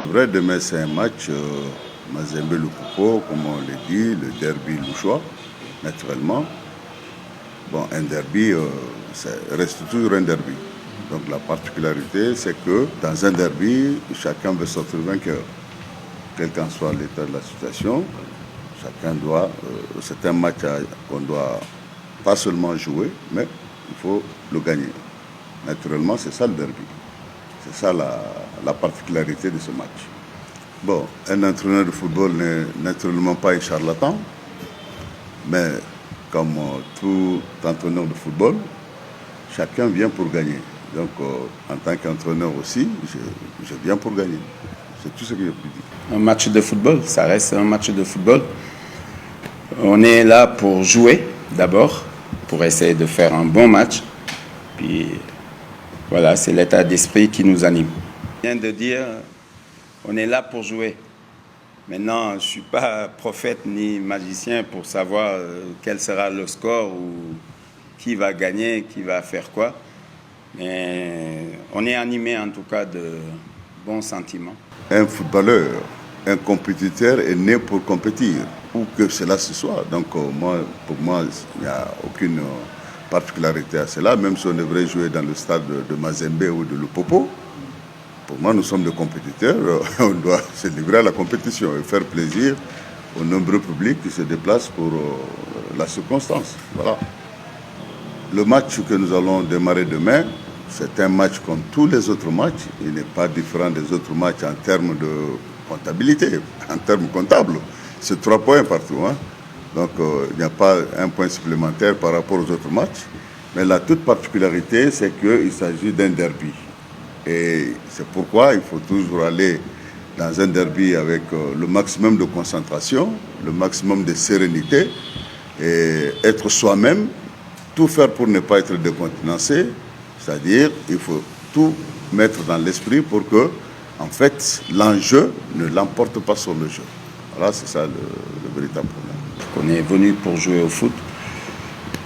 Vrai, demain c'est un match Mazembe-Lupopo, comme on l'a dit, le derby louchois, naturellement. Bon, un derby, ça reste toujours un derby. Donc la particularité, c'est que dans un derby, chacun veut sortir vainqueur. Quel qu'en soit l'état de la situation, chacun doit. C'est un match qu'on doit pas seulement jouer, mais il faut le gagner. Naturellement, c'est ça le derby. C'est ça la particularité de ce match. Bon, un entraîneur de football n'est naturellement pas un charlatan, mais comme tout entraîneur de football, chacun vient pour gagner. Donc, en tant qu'entraîneur aussi, je viens pour gagner. C'est tout ce que je peux dire. Un match de football, ça reste un match de football. On est là pour jouer d'abord, pour essayer de faire un bon match. Puis voilà, c'est l'état d'esprit qui nous anime. Je viens de dire, on est là pour jouer. Maintenant, je ne suis pas prophète ni magicien pour savoir quel sera le score ou qui va gagner, qui va faire quoi. Mais on est animé en tout cas de bons sentiments. Un footballeur, un compétiteur est né pour compétir, où que cela se soit. Donc pour moi, il n'y a aucune particularité à cela, même si on devrait jouer dans le stade de Mazembe ou de Lupopo. Pour moi, nous sommes des compétiteurs, on doit se livrer à la compétition et faire plaisir aux nombreux publics qui se déplacent pour la circonstance. Voilà. Le match que nous allons démarrer demain, c'est un match comme tous les autres matchs. Il n'est pas différent des autres matchs en termes de comptabilité, en termes comptables. C'est 3 points partout. Hein. Donc il n'y a pas un point supplémentaire par rapport aux autres matchs. Mais la toute particularité, c'est qu'il s'agit d'un derby. Et c'est pourquoi il faut toujours aller dans un derby avec le maximum de concentration, le maximum de sérénité, et être soi-même, tout faire pour ne pas être décontenancé, c'est-à-dire il faut tout mettre dans l'esprit pour que, en fait, l'enjeu ne l'emporte pas sur le jeu. Voilà, c'est ça le véritable problème. On est venu pour jouer au foot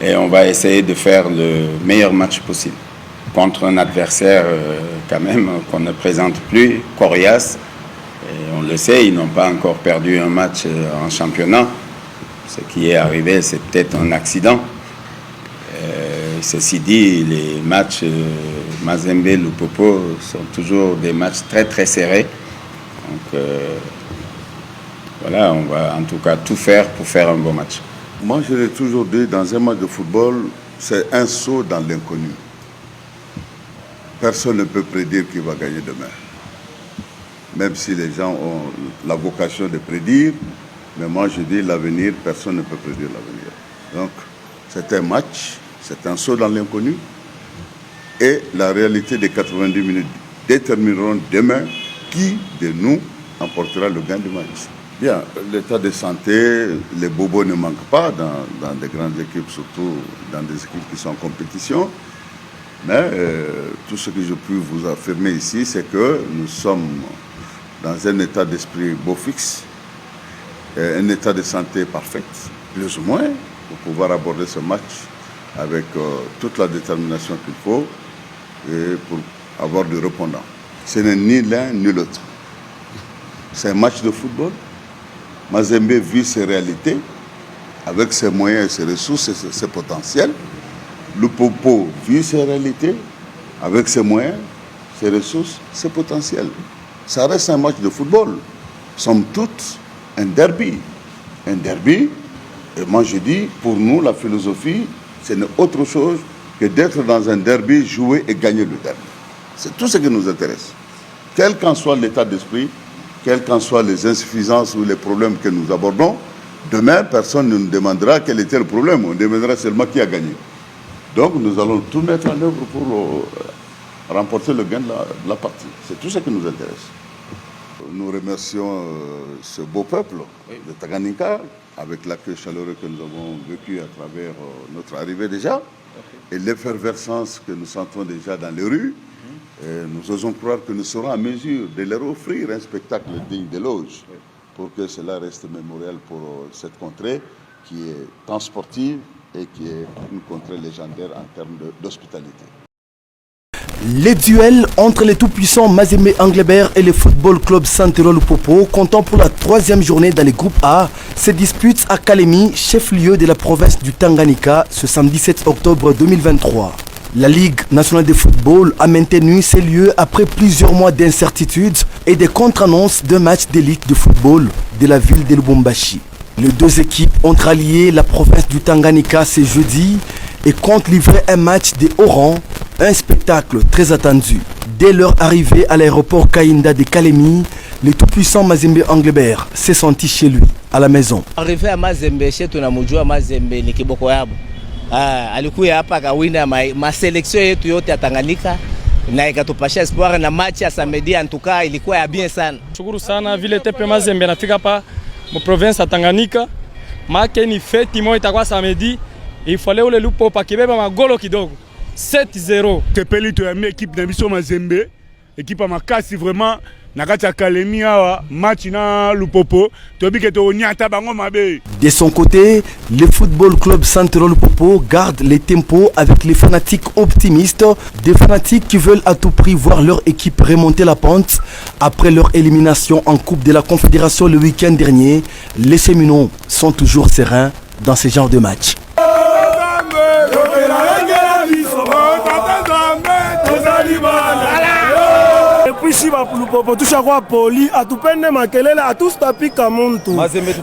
et on va essayer de faire le meilleur match possible contre un adversaire quand même qu'on ne présente plus, coriace. Et on le sait, ils n'ont pas encore perdu un match en championnat. Ce qui est arrivé, c'est peut-être un accident. Ceci dit, les matchs Mazembe-Lupopo sont toujours des matchs très très serrés. Donc voilà, on va en tout cas tout faire pour faire un bon match. Moi, je l'ai toujours dit, dans un match de football, c'est un saut dans l'inconnu. Personne ne peut prédire qui va gagner demain. Même si les gens ont la vocation de prédire, mais moi je dis l'avenir, personne ne peut prédire l'avenir. Donc c'est un match, c'est un saut dans l'inconnu. Et la réalité des 90 minutes détermineront demain qui de nous emportera le gain du match. Bien, l'état de santé, les bobos ne manquent pas dans des grandes équipes, surtout dans des équipes qui sont en compétition. Mais tout ce que je peux vous affirmer ici, c'est que nous sommes dans un état d'esprit beau fixe, un état de santé parfait, plus ou moins, pour pouvoir aborder ce match avec toute la détermination qu'il faut et pour avoir du répondant. Ce n'est ni l'un ni l'autre. C'est un match de football. Mazembe vit ses réalités avec ses moyens, ses ressources et ses potentiels. Lupopo vit ses réalités avec ses moyens, ses ressources, ses potentiels. Ça reste un match de football. Somme toute, un derby. Un derby, et moi je dis, pour nous, la philosophie, ce n'est autre chose que d'être dans un derby, jouer et gagner le derby. C'est tout ce qui nous intéresse. Quel qu'en soit l'état d'esprit, quelles qu'en soient les insuffisances ou les problèmes que nous abordons, demain, personne ne nous demandera quel était le problème. On demandera seulement qui a gagné. Donc nous allons tout mettre en œuvre pour remporter le gain de la partie. C'est tout ce qui nous intéresse. Nous remercions ce beau peuple de Tanganyika avec l'accueil chaleureux que nous avons vécu à travers notre arrivée déjà et l'effervescence que nous sentons déjà dans les rues. Et nous osons croire que nous serons en mesure de leur offrir un spectacle digne d'éloge pour que cela reste mémorial pour cette contrée qui est tant sportive et qui est une contrée légendaire en termes d'hospitalité. Les duels entre les tout-puissants Mazembe Anglebert et le Football Club Santero Lupopo, comptant pour la 3e journée dans les groupes A, se disputent à Kalemi, chef-lieu de la province du Tanganyika, ce samedi 7 octobre 2023. La Ligue nationale de football a maintenu ses lieux après plusieurs mois d'incertitude et des contre-annonces d'un match d'élite de football de la ville de Lubumbashi. Les deux équipes ont rallié la province du Tanganyika ce jeudi et comptent livrer un match de haut rang, un spectacle très attendu. Dès leur arrivée à l'aéroport Kainda de Kalemi, le tout-puissant Mazembe Anglebert s'est senti chez lui, à la maison. Arrivé à Mazembe, chez tunamujua Mazembe ni kiboko yabo. Alikuya hapa kawina ma selection yetu yote ya Tanganyika na ikatupasha espoir na match ya samedi en tout cas ilikuwa ya bien sana. Shukuru sana vile TP Mazembe nafika hapa mu province ya Tanganyika. Make ni feti moja itakuwa samedi. Il fallait ule Lupopo kibeba magolo kidogo. 7-0. Tepeli to yami équipe na biso Mazembe, équipe à makasi vraiment nakati ya Kalemi awa match na Lupopo, tobi ke to nyata bango mabe. De son côté, le Football Club Santero Lupopo garde les tempos avec les fanatiques optimistes, des fanatiques qui veulent à tout prix voir leur équipe remonter la pente après leur élimination en Coupe de la Confédération le week-end dernier. Les Séminons sont toujours sereins dans ce genre de match. Depuis si Lupopo tusha kwa poli atupende makelele atustapika muntu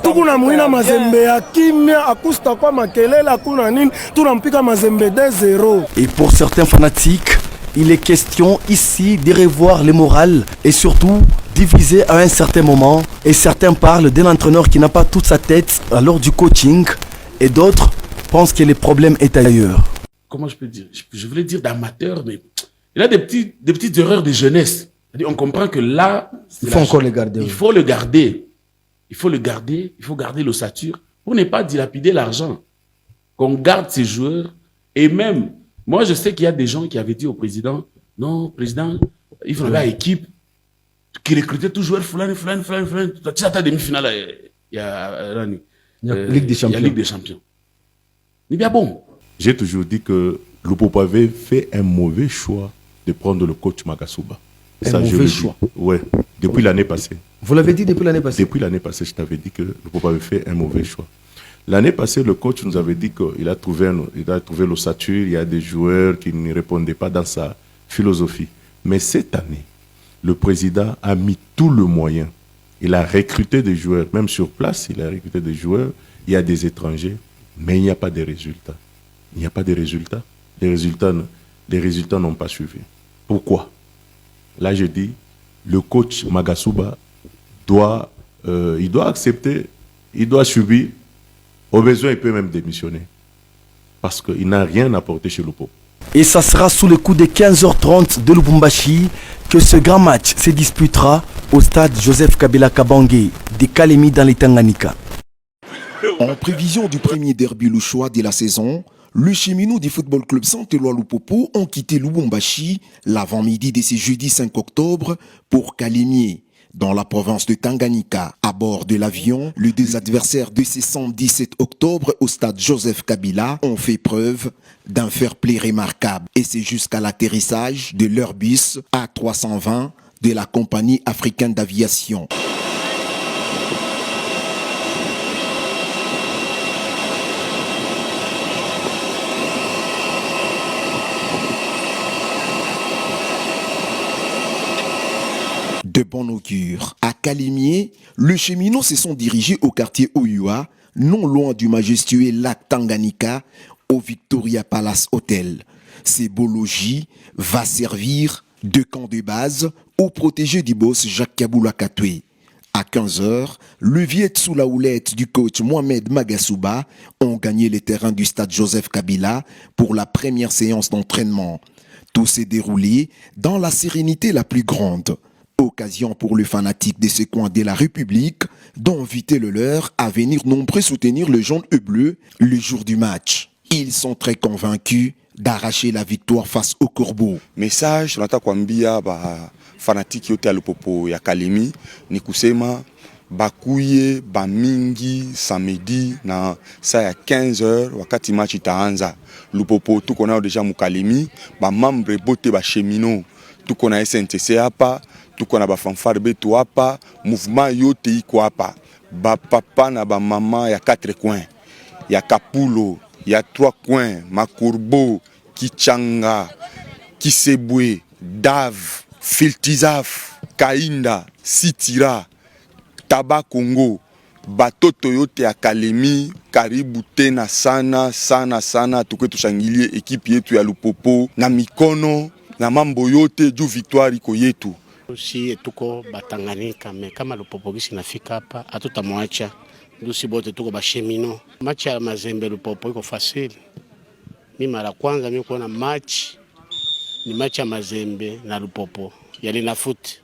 tukuna muina Mazembe ya kimya akusta kwa makelele akuna nini tunampika Mazembe 2-0. Et pour certains fanatiques, il est question ici de revoir le moral et surtout diviser à un certain moment. Et certains parlent d'un entraîneur qui n'a pas toute sa tête lors du coaching et d'autres pensent que le problème est ailleurs. Comment je peux dire, je voulais dire d'amateur, mais il a des petites erreurs de jeunesse. On comprend que là, il faut encore le garder. Il faut le garder. Il faut le garder. Il faut garder l'ossature pour ne pas dilapider l'argent. Qu'on garde ces joueurs. Et même, moi, je sais qu'il y a des gens qui avaient dit au président, non, président, il faut avoir une équipe qui recrutait tout joueur, flan. Tu sais, à ta demi-finale, il y a Ligue des Champions. Il y a Ligue des Champions. Mais bien bon. J'ai toujours dit que Lupopo avait fait un mauvais choix de prendre le coach Magasuba. Un mauvais choix. Oui, depuis l'année passée. Vous l'avez dit depuis l'année passée? Depuis l'année passée, je t'avais dit que Lupopo avait fait un mauvais choix. L'année passée, le coach nous avait dit qu'il a trouvé l'ossature, il y a des joueurs qui ne répondaient pas dans sa philosophie. Mais cette année, le président a mis tout le moyen. Il a recruté des joueurs, même sur place, il a recruté des joueurs. Il y a des étrangers, mais il n'y a pas de résultats. Il n'y a pas de résultats. Les résultats n'ont pas suivi. Pourquoi? Là, je dis, le coach Magasuba doit accepter, il doit subir. Au besoin, il peut même démissionner. Parce qu'il n'a rien apporté chez Lupopo. Et ça sera sous le coup de 15h30 de Lubumbashi que ce grand match se disputera au stade Joseph Kabila Kabange de Kalemi dans les Tanganyika. En prévision du premier derby louchois de la saison, les cheminots du Football Club Santero Lupopo ont quitté Lubumbashi l'avant-midi de ce jeudi 5 octobre pour Kalemi, dans la province de Tanganyika. À bord de l'avion, les deux adversaires de ce samedi 7 octobre au stade Joseph Kabila ont fait preuve d'un fair-play remarquable. Et c'est jusqu'à l'atterrissage de leur bus A320 de la compagnie africaine d'aviation. De bon augure. À Kalemi, les cheminots se sont dirigés au quartier Oyua, non loin du majestueux lac Tanganyika, au Victoria Palace Hotel. Ce beau logis va servir de camp de base aux protégés du boss Jacques Kaboula Katwe. À 15h, le Viet sous la houlette du coach Mohamed Magasuba ont gagné les terrains du stade Joseph Kabila pour la première séance d'entraînement. Tout s'est déroulé dans la sérénité la plus grande. Occasion pour les fanatiques de ce coin de la République d'inviter le leur à venir nombreux soutenir le jaune et bleu le jour du match. Ils sont très convaincus d'arracher la victoire face au Corbeau. Message tunataka kuambia ba fanatiki yote ya Lupopo ya Kalemi ni kusema bakuye bamingi samedi na saa ya 15h wakati match itaanza. Lupopo tuko nao deja mukalemi, ba membre bote ba chemino, tuko na SNTC hapa, tuko na ba fanfare betu hapa, mouvement yote iko hapa. Ba papa na ba mama ya 4 coins, ya Kapulo, ya 3 coins, Makurbo, Kichanga, Kisebwe, Dav, Filtizaf, Kainda, Sitira, Taba Congo, batoto yote ya Kalemi, karibu tena sana sana sana, tuke tushangilie ekipi yetu ya Lupopo na mikono na mambo yote juu victoire iko yetu. Si tuko Batanganyika, me kama Lupopo gisi nafika hapa hatutamwacha. Dusi bote tuko bashemino. Match ya Mazembe Lupopo iko facile. Mimi mara kwanza mimi kuona match ni match ya Mazembe na Lupopo. Yali na foot.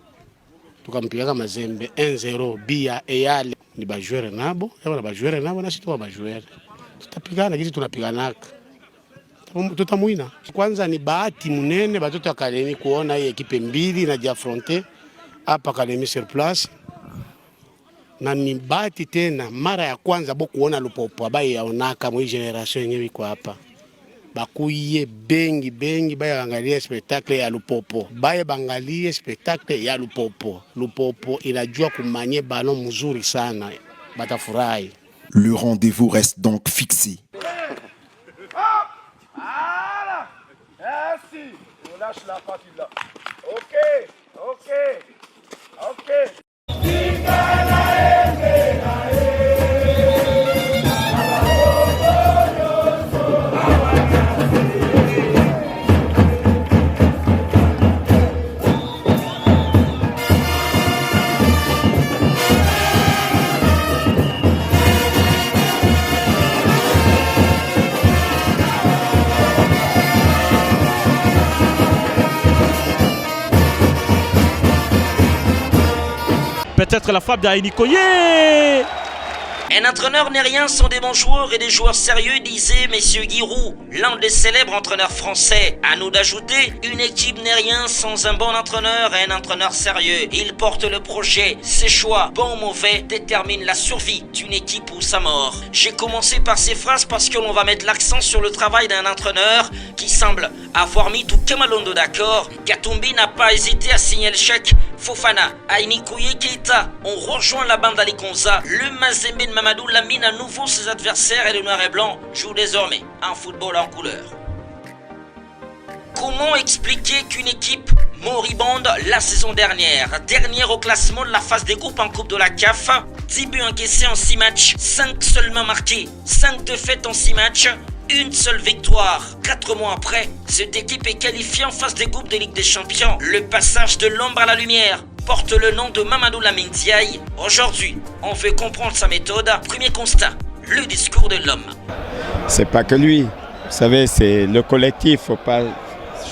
Tukampiga Mazembe 1-0 bia Eyale ni ba joueur nabo, yaba ba joueur nabo na sisi tu ba joueur. Tutapigana kizi tunapiganaka. Tutamuina. Kwanza ni bahati munene batoto ya Kalemi kuona hii ekipe mbili na jiafronte hapa Kalemi sur place. Na ni bahati tena mara ya kwanza bo kuona Lupopo abaye yaonaka mwi generation yenyewe iko hapa. Bakuye bengi baya angalia spectacle ya Lupopo. Baya bangalie spectacle ya Lupopo. Lupopo inajua kumanye ballon mzuri sana. Batafurahi. Le rendez-vous reste donc fixé. Merci. On lâche la partie là. OK. Peut-être la frappe d'Aini Koye. Un entraîneur n'est rien sans des bons joueurs et des joueurs sérieux, disait Messieurs Giroud, l'un des célèbres entraîneurs français. À nous d'ajouter, une équipe n'est rien sans un bon entraîneur et un entraîneur sérieux. Il porte le projet. Ses choix, bons ou mauvais, déterminent la survie d'une équipe ou sa mort. J'ai commencé par ces phrases parce que l'on va mettre l'accent sur le travail d'un entraîneur qui semble avoir mis tout Kemalondo d'accord. Katumbi n'a pas hésité à signer le chèque. Fofana, Aini Koye, Keita ont rejoint la bande d'Alikonza. Le Mazembe de Mamadou Lamine à nouveau ses adversaires et le noir et blanc joue désormais un football en couleur. Comment expliquer qu'une équipe moribonde la saison dernière, dernière au classement de la phase des groupes en Coupe de la CAF, 10 buts encaissés en 6 matchs, 5 seulement marqués, 5 défaites en 6 matchs, une seule victoire. 4 mois après, cette équipe est qualifiée en phase des groupes de Ligue des Champions. Le passage de l'ombre à la lumière porte le nom de Mamadou Lamine Diaye. Aujourd'hui, on veut comprendre sa méthode. Premier constat, le discours de l'homme. C'est pas que lui. Vous savez, c'est le collectif. Faut pas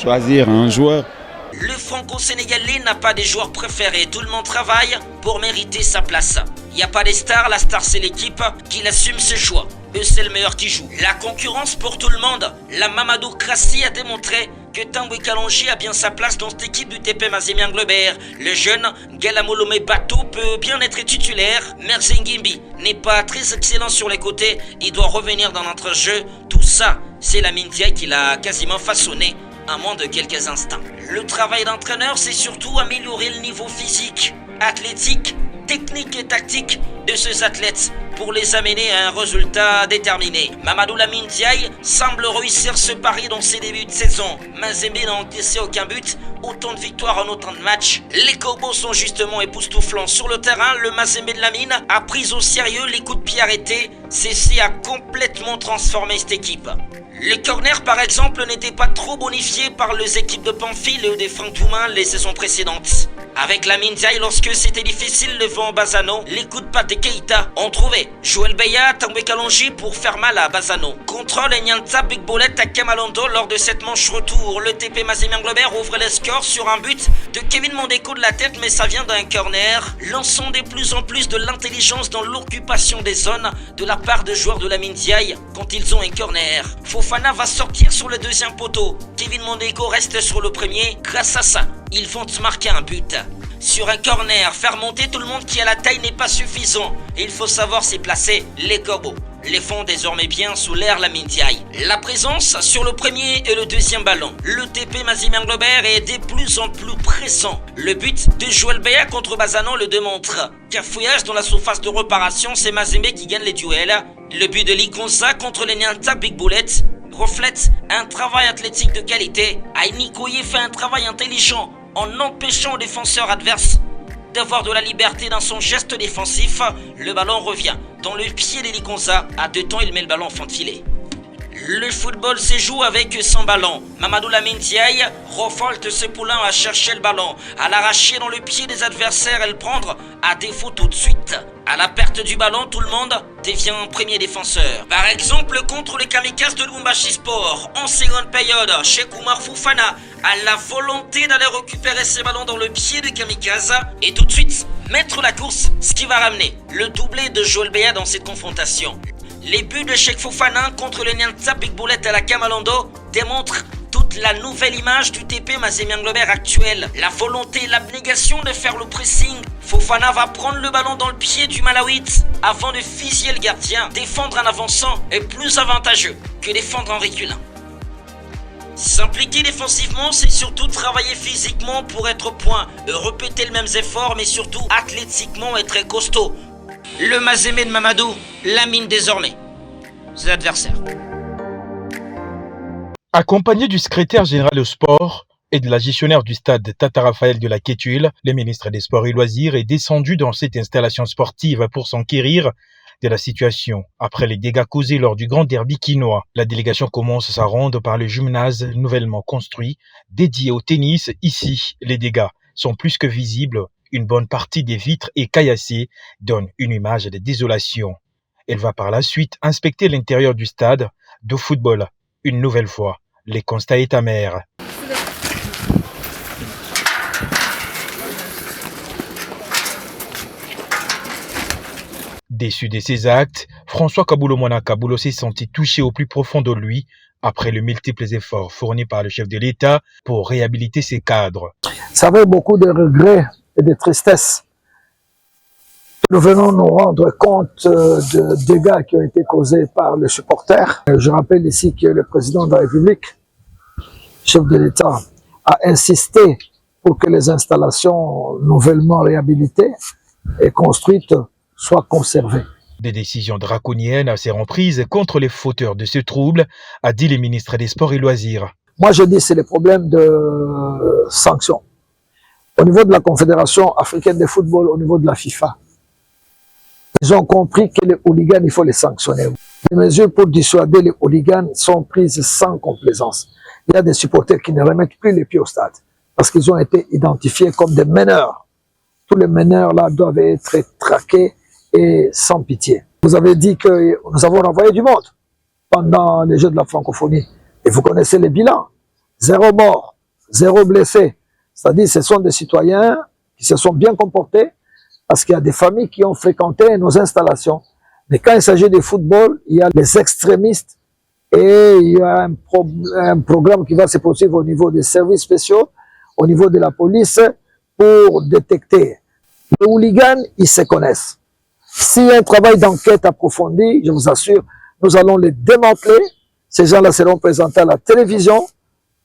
choisir un joueur. Le franco-sénégalais n'a pas des joueurs préférés. Tout le monde travaille pour mériter sa place. Il n'y a pas des stars. La star, c'est l'équipe qui assume ses choix. Eux, c'est le meilleur qui joue. La concurrence pour tout le monde. La Mamadou Krassi a démontré que Tanguy Kalonji a bien sa place dans cette équipe du TP Mazembe Anglebert. Le jeune Galamolome Bato peut bien être titulaire. Merzengimbi n'est pas très excellent sur les côtés. Il doit revenir dans notre jeu. Tout ça, c'est Lamine Diaye qui l'a quasiment façonné en moins de quelques instants. Le travail d'entraîneur, c'est surtout améliorer le niveau physique, athlétique, technique et tactique de ces athlètes pour les amener à un résultat déterminé. Mamadou Lamine Diaye semble réussir ce pari dans ses débuts de saison. Mazembe n'a encaissé aucun but, autant de victoires en autant de matchs. Les Corbeaux sont justement époustouflants sur le terrain. Le Mazembe de Lamine a pris au sérieux les coups de pied arrêtés. Ceci a complètement transformé cette équipe. Les corners, par exemple, n'étaient pas trop bonifiés par les équipes de Pamphile et des Franck Toumain les saisons précédentes. Avec Lamine Diaye, lorsque c'était difficile devant Bazano, les coups de patte de Keita ont trouvé Joël Beya, Tanguy Kalonji pour faire mal à Bazano. Contrôle et Nyanta Big Bullet à Kemalondo lors de cette manche retour. Le TP Mazembe Anglebert ouvre les scores sur un but de Kevin Mondeko de la tête, mais ça vient d'un corner, lançant de plus en plus de l'intelligence dans l'occupation des zones de la part de joueurs de Lamine Diaye quand ils ont un corner. Fofana va sortir sur le deuxième poteau. Kevin Mondeko reste sur le premier. Grâce à ça, ils vont marquer un but. Sur un corner, faire monter tout le monde qui a la taille n'est pas suffisant. Il faut savoir s'y placer. Les Corbeaux les font désormais bien sous l'air Lamine Diaye. La présence sur le premier et le deuxième ballon. Le TP Mazembe Anglebert est de plus en plus pressant. Le but de Joël Béa contre Bazano le démontre. Cafouillage dans la surface de réparation, c'est Mazembe qui gagne les duels. Le but de Likonza contre les Nyanta Big Bullet reflète un travail athlétique de qualité. Aini Koye fait un travail intelligent en empêchant aux défenseurs adverses d'avoir de la liberté dans son geste défensif. Le ballon revient dans le pied d'Elikonza. À 2 temps, il met le ballon en fond de filet. Le football se joue avec son ballon. Mamadou Lamine Diaye refolte ce poulain à chercher le ballon, à l'arracher dans le pied des adversaires et le prendre à défaut tout de suite. À la perte du ballon, tout le monde devient premier défenseur. Par exemple, contre les Kamikazes de Lubumbashi Sport, en seconde période, Cheikh Oumar Fofana a la volonté d'aller récupérer ses ballons dans le pied des Kamikazes et tout de suite mettre la course, ce qui va ramener le doublé de Joël Béa dans cette confrontation. Les buts de Cheikh Fofana contre le Nyanta Big Bullet à la Kamalando démontrent toute la nouvelle image du TP Mazembe Anglebert actuel. La volonté et l'abnégation de faire le pressing. Fofana va prendre le ballon dans le pied du Malawite avant de fusiller le gardien. Défendre en avançant est plus avantageux que défendre en reculant. S'impliquer défensivement, c'est surtout travailler physiquement pour être au point, répéter les mêmes efforts, mais surtout athlétiquement être costaud. Le Mazembe de Mamadou lamine désormais ses adversaires. Accompagné du secrétaire général au sport et de la gestionnaire du stade Tata Raphaël de la Quétuile, le ministre des Sports et Loisirs est descendu dans cette installation sportive pour s'enquérir de la situation après les dégâts causés lors du grand derby quinois. La délégation commence sa ronde par le gymnase nouvellement construit dédié au tennis. Ici, les dégâts sont plus que visibles. Une bonne partie des vitres et caillassées donne une image de désolation. Elle va par la suite inspecter l'intérieur du stade de football. Une nouvelle fois, les constats est amer. Déçu de ces actes, François Kaboulo-Mwana Kaboulo s'est senti touché au plus profond de lui après les multiples efforts fournis par le chef de l'État pour réhabiliter ses cadres. Ça avait beaucoup de regrets et de tristesse. Nous venons nous rendre compte de dégâts qui ont été causés par les supporters. Je rappelle ici que le président de la République, chef de l'État, a insisté pour que les installations nouvellement réhabilitées et construites soient conservées. Des décisions draconiennes seront prises contre les fauteurs de ce trouble, a dit le ministre des Sports et Loisirs. Moi je dis c'est les problèmes de sanctions. Au niveau de la Confédération africaine de football, au niveau de la FIFA, ils ont compris que les hooligans, il faut les sanctionner. Les mesures pour dissuader les hooligans sont prises sans complaisance. Il y a des supporters qui ne remettent plus les pieds au stade parce qu'ils ont été identifiés comme des meneurs. Tous les meneurs là doivent être traqués et sans pitié. Vous avez dit que nous avons envoyé du monde pendant les Jeux de la francophonie. Et vous connaissez les bilans. 0 mort, 0 blessé. C'est-à-dire que ce sont des citoyens qui se sont bien comportés parce qu'il y a des familles qui ont fréquenté nos installations. Mais quand il s'agit de football, il y a les extrémistes et il y a un programme qui va se poursuivre au niveau des services spéciaux, au niveau de la police pour détecter. Les hooligans, ils se connaissent. S'il y a un travail d'enquête approfondi, je vous assure, nous allons les démanteler. Ces gens-là seront présentés à la télévision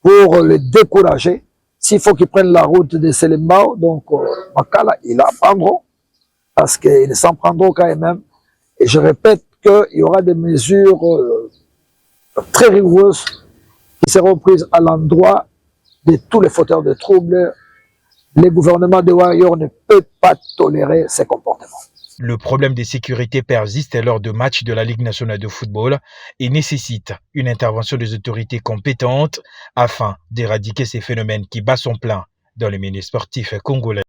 pour les décourager. S'il faut qu'ils prennent la route de Selembao, donc Makala, ils la prendront, parce qu'ils s'en prendront quand même. Et je répète qu'il y aura des mesures très rigoureuses qui seront prises à l'endroit de tous les fauteurs de troubles. Le gouvernement de Warrior ne peut pas tolérer ces comportements. Le problème de sécurité persiste lors de matchs de la Ligue nationale de football et nécessite une intervention des autorités compétentes afin d'éradiquer ces phénomènes qui battent son plein dans le milieu sportif congolais.